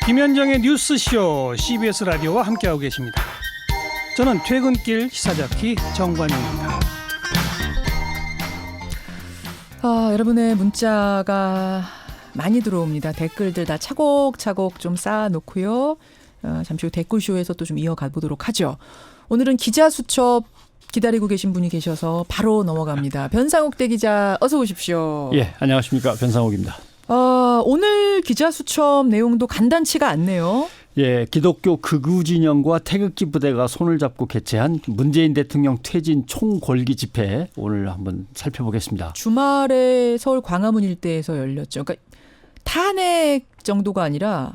김현정의 뉴스쇼 CBS 라디오와 함께하고 계십니다. 저는 퇴근길 시사자키 정관용입니다. 여러분의 문자가 많이 들어옵니다. 댓글들 다 차곡차곡 좀 쌓아놓고요. 잠시 후 댓글쇼에서 또 좀 이어가 보도록 하죠. 오늘은 기자 수첩 기다리고 계신 분이 계셔서 바로 넘어갑니다. 변상욱 대기자 어서 오십시오. 예, 안녕하십니까. 변상욱입니다. 오늘 기자 수첩 내용도 간단치가 않네요. 예, 기독교 극우 진영과 태극기 부대가 손을 잡고 개최한 문재인 대통령 퇴진 총궐기 집회 오늘 한번 살펴보겠습니다. 주말에 서울 광화문 일대에서 열렸죠. 그러니까 탄핵 정도가 아니라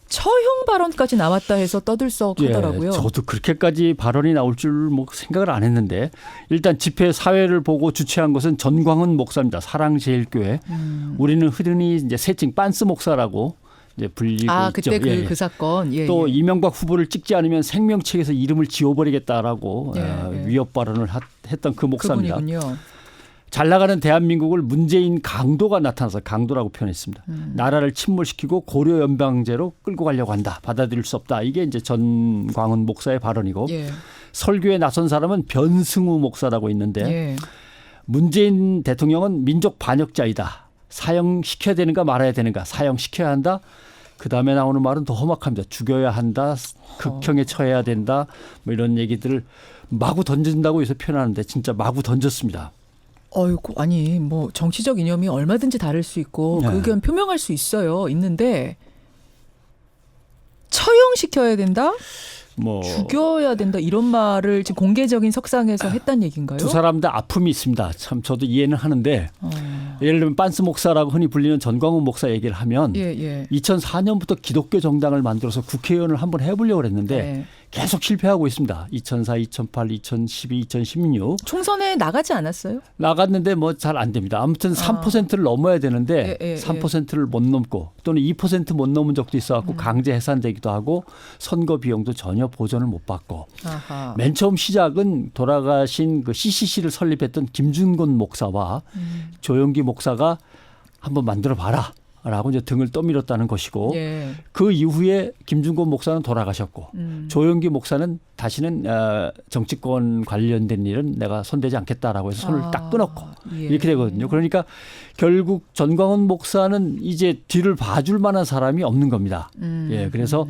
처형 발언까지 나왔다 해서 떠들썩하더라고요. 예, 저도 그렇게까지 발언이 나올 줄 뭐 생각을 안 했는데 일단 집회 사회를 보고 주최한 것은 전광훈 목사입니다. 사랑제일교회. 우리는 흔히 이제 세칭 빤스 목사라고 이제 불리고 그때 있죠. 그 사건. 예, 또 예. 이명박 후보를 찍지 않으면 생명책에서 이름을 지워버리겠다라고 예. 위협 발언을 했던 그 목사입니다. 그분이군요. 잘 나가는 대한민국을 문재인 강도가 나타나서 강도라고 표현했습니다. 나라를 침몰시키고 고려 연방제로 끌고 가려고 한다. 받아들일 수 없다. 이게 이제 전광훈 목사의 발언이고 예. 설교에 나선 사람은 변승우 목사라고 있는데 예. 문재인 대통령은 민족 반역자이다. 사형시켜야 되는가 말아야 되는가. 사형시켜야 한다. 그다음에 나오는 말은 더 험악합니다. 죽여야 한다. 극형에 처해야 된다. 뭐 이런 얘기들을 마구 던진다고 해서 표현하는데 진짜 마구 던졌습니다. 어이구, 아니 뭐 정치적 이념이 얼마든지 다를 수 있고 네. 그 의견 표명할 수 있는데 처형시켜야 된다? 뭐 죽여야 된다 이런 말을 지금 공개적인 석상에서 했단 얘기인가요? 두 사람 다 아픔이 있습니다. 참 저도 이해는 하는데 예를 들면 빤스 목사라고 흔히 불리는 전광훈 목사 얘기를 하면 예. 2004년부터 기독교 정당을 만들어서 국회의원을 한번 해보려고 했는데 네. 계속 실패하고 있습니다. 2004, 2008, 2012, 2016 총선에 나가지 않았어요? 나갔는데 뭐 잘 안 됩니다. 아무튼 3%를 넘어야 되는데 예. 3%를 못 넘고 또는 2% 못 넘은 적도 있어갖고 강제 해산되기도 하고 선거 비용도 전혀 보전을 못 받고 아하. 맨 처음 시작은 돌아가신 그 CCC를 설립했던 김준곤 목사와 조영기 목사가 한번 만들어 봐라. 라고 이제 등을 떠밀었다는 것이고 예. 그 이후에 김준곤 목사는 돌아가셨고 조영기 목사는 다시는 정치권 관련된 일은 내가 손대지 않겠다라고 해서 손을 딱 끊었고 예. 이렇게 되거든요. 그러니까 결국 전광훈 목사는 이제 뒤를 봐줄 만한 사람이 없는 겁니다. 예, 그래서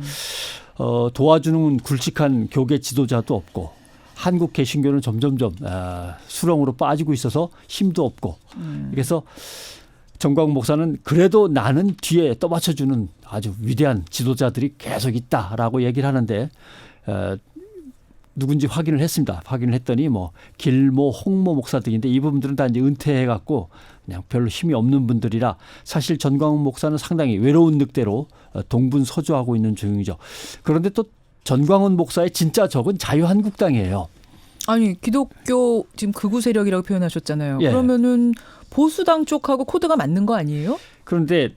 도와주는 굵직한 교계 지도자도 없고 한국 개신교는 점점점 수렁으로 빠지고 있어서 힘도 없고 그래서 전광훈 목사는 그래도 나는 뒤에 떠받쳐주는 아주 위대한 지도자들이 계속 있다라고 얘기를 하는데 누군지 확인을 했습니다. 확인을 했더니 뭐 길모, 홍모 목사들인데 이 부분들은 다 이제 은퇴해갖고 그냥 별로 힘이 없는 분들이라 사실 전광훈 목사는 상당히 외로운 늑대로 동분서주하고 있는 중이죠. 그런데 또 전광훈 목사의 진짜 적은 자유한국당이에요. 아니 기독교 지금 극우 세력이라고 표현하셨잖아요. 예. 그러면은 보수당 쪽하고 코드가 맞는 거 아니에요? 그런데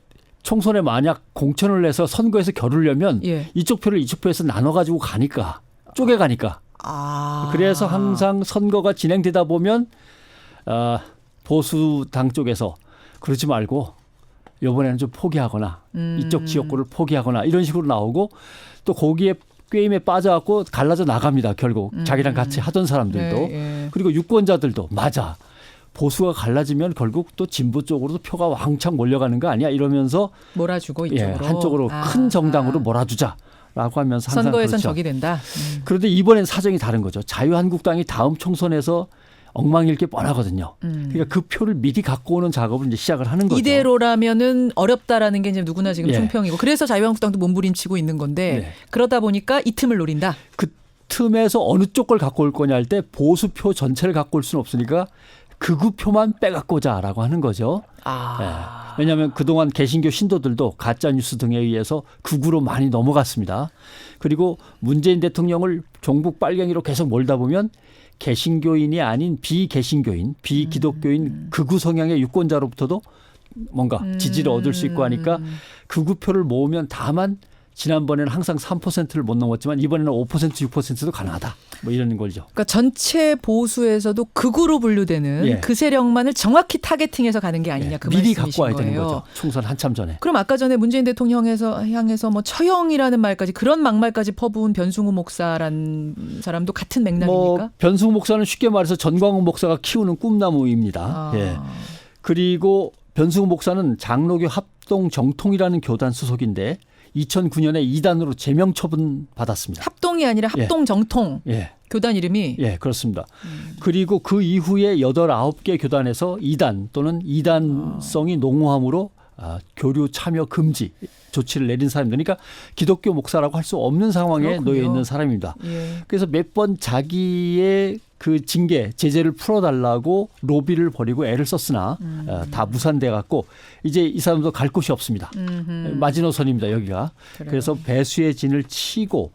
총선에 만약 공천을 내서 선거에서 겨루려면 예. 이쪽 표를 이쪽 표에서 나눠가지고 가니까 쪼개가니까. 그래서 항상 선거가 진행되다 보면 보수당 쪽에서 그러지 말고 이번에는 좀 포기하거나 이쪽 지역구를 포기하거나 이런 식으로 나오고 또 거기에 게임에 빠져갖고 갈라져 나갑니다. 결국 자기랑 같이 하던 사람들도. 예. 그리고 유권자들도 맞아. 보수가 갈라지면 결국 또 진보 쪽으로도 표가 왕창 몰려가는 거 아니야 이러면서 몰아주고 이쪽으로. 한쪽으로 큰 정당으로 몰아주자라고 하면서 항상 선거에선 그렇죠. 적이 된다. 그런데 이번엔 사정이 다른 거죠. 자유한국당이 다음 총선에서 엉망일 게 뻔하거든요. 그러니까 그 표를 미리 갖고 오는 작업을 이제 시작을 하는 거죠. 이대로라면은 어렵다라는 게 이제 누구나 지금 예. 총평이고 그래서 자유한국당도 몸부림치고 있는 건데 네. 그러다 보니까 이 틈을 노린다. 그 틈에서 어느 쪽 걸 갖고 올 거냐 할 때 보수표 전체를 갖고 올 수는 없으니까 극우표만 빼갖고 오자라고 하는 거죠. 예. 왜냐하면 그동안 개신교 신도들도 가짜뉴스 등에 의해서 극우로 많이 넘어갔습니다. 그리고 문재인 대통령을 종북 빨갱이로 계속 몰다 보면 개신교인이 아닌 비개신교인, 비기독교인 극우 성향의 유권자로부터도 뭔가 지지를 얻을 수 있고 하니까 극우표를 모으면 다만 지난번에는 항상 3%를 못 넘었지만 이번에는 5% 6%도 가능하다. 뭐 이런 거죠. 그러니까 전체 보수에서도 극으로 분류되는 예. 그 세력만을 정확히 타겟팅해서 가는 게 아니냐 그 미리 말씀이신 갖고 와야 거예요. 되는 거죠. 총선 한참 전에. 그럼 아까 전에 문재인 대통령 향해서 뭐 처형이라는 말까지 그런 막말까지 퍼부은 변승우 목사란 사람도 같은 맥락입니까? 뭐 변승우 목사는 쉽게 말해서 전광훈 목사가 키우는 꿈나무입니다. 예. 그리고 변승우 목사는 장로교 합동 정통이라는 교단 소속인데 2009년에 이단으로 제명 처분 받았습니다. 합동이 아니라 합동 정통 예. 교단 이름이 예, 그렇습니다. 그리고 그 이후에 8, 9개 교단에서 이단 또는 이단성이 농후함으로 교류 참여 금지 조치를 내린 사람들. 그러니까 기독교 목사라고 할 수 없는 상황에 그렇군요. 놓여 있는 사람입니다. 예. 그래서 몇 번 자기의 그 징계, 제재를 풀어달라고 로비를 벌이고 애를 썼으나 다 무산돼 갖고 이제 이 사람도 갈 곳이 없습니다. 마지노선입니다, 여기가. 그래요. 그래서 배수의 진을 치고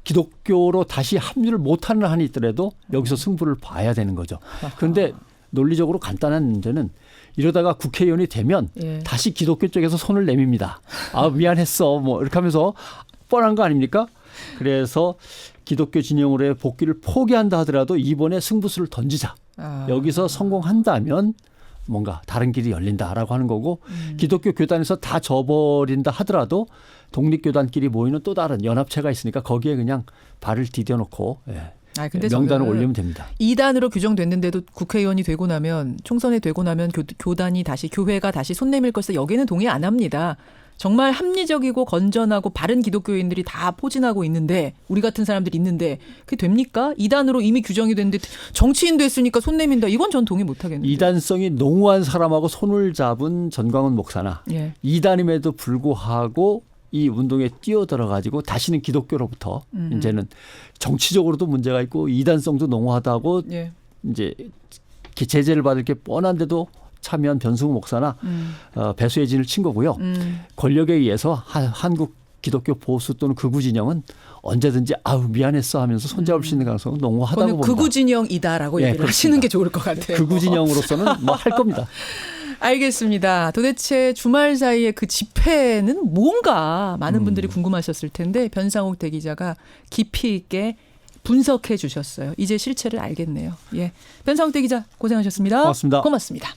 기독교로 다시 합류를 못하는 한이 있더라도 여기서 승부를 봐야 되는 거죠. 그런데 논리적으로 간단한 문제는 이러다가 국회의원이 되면 예. 다시 기독교 쪽에서 손을 내밉니다. 아, 미안했어. 뭐 이렇게 하면서 뻔한 거 아닙니까? 그래서 기독교 진영으로의 복귀를 포기한다 하더라도 이번에 승부수를 던지자. 여기서 성공한다면 뭔가 다른 길이 열린다라고 하는 거고 기독교 교단에서 다 져버린다 하더라도 독립교단끼리 모이는 또 다른 연합체가 있으니까 거기에 그냥 발을 디뎌놓고 근데 명단을 올리면 됩니다. 2단으로 규정됐는데도 국회의원이 되고 나면 총선에 되고 나면 교단이 다시 교회가 다시 손 내밀 것을 여기는 동의 안 합니다. 정말 합리적이고 건전하고 바른 기독교인들이 다 포진하고 있는데 우리 같은 사람들이 있는데 그게 됩니까? 2단으로 이미 규정이 됐는데 정치인 됐으니까 손 내민다. 이건 전 동의 못 하겠는데. 이단성이 농후한 사람하고 손을 잡은 전광훈 목사나 예. 이단임에도 불구하고 이 운동에 뛰어들어 가지고 다시는 기독교로부터 이제는 정치적으로도 문제가 있고 이단성도 농후하다고 예. 이제 제재를 받을 게 뻔한데도 참여한 변승우 목사나 배수의 진을 친 거고요. 권력에 의해서 한국 기독교 보수 또는 극우 진영은 언제든지 아우 미안했어 하면서 손잡을 수 있는 가능성은 농후하다고 봅니다. 극우 진영이다라고 예, 얘기를 그렇습니다. 하시는 게 좋을 것 같아요. 극우 진영으로서는 뭐 할 겁니다. 알겠습니다. 도대체 주말 사이에 그 집회는 뭔가 많은 분들이 궁금하셨을 텐데 변상욱 대기자가 깊이 있게 분석해 주셨어요. 이제 실체를 알겠네요. 예, 변상욱 대기자 고생하셨습니다. 고맙습니다. 고맙습니다.